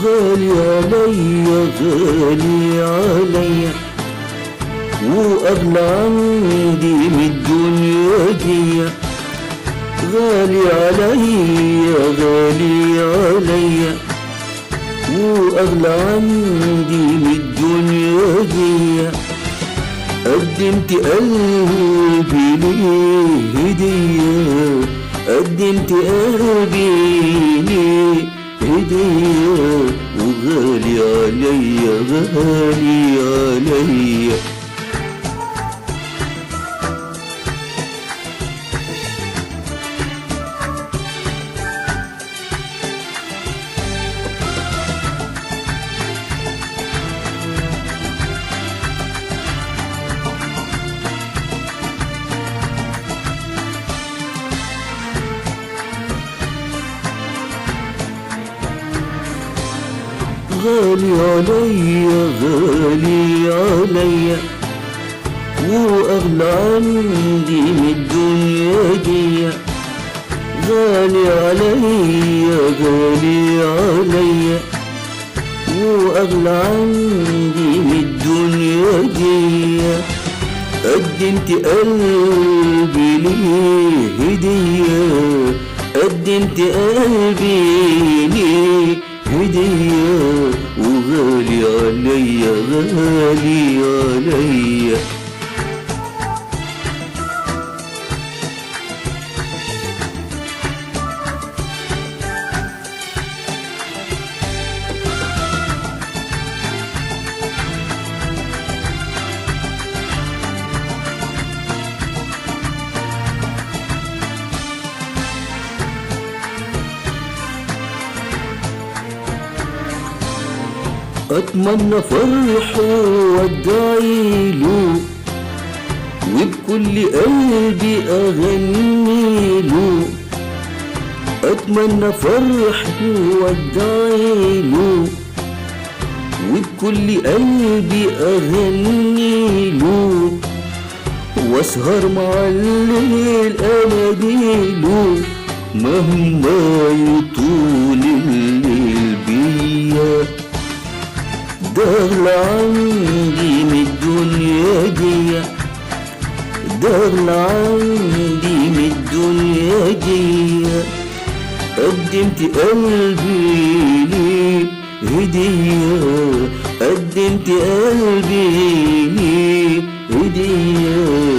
غالي عليا غالي عليا، وأغلى عندي من الدنيا دي. غالي عليا غالي عليا، وأغلى عندي من الدنيا دي. قدمت قلبي ليه هدية، قدمت قلبي ليه هدية، وغالي عليا غالي عليا. غالي عليا غالي عليا، وأغلى عندي من الدنيا دي. غالي عليا غالي عليا، وأغلى عندي من الدنيا دي. قدمت قلبي ليه هدية، قدمت قلبي ليه هدية، وغالي عليا غالي عليا. أتمنى فرحه وأدعيله، وبكل قلبي أغنيله. أتمنى فرحه وأدعيله، وبكل قلبي أغنيله. وأسهر مع الليل أناديله، مهما يطول الليل بيا. ده أغلى عندي من الدنيا دي، ده أغلى عندي من الدنيا دي. قدمت قلبي ليه هدية، قدمت قلبي ليه هدية،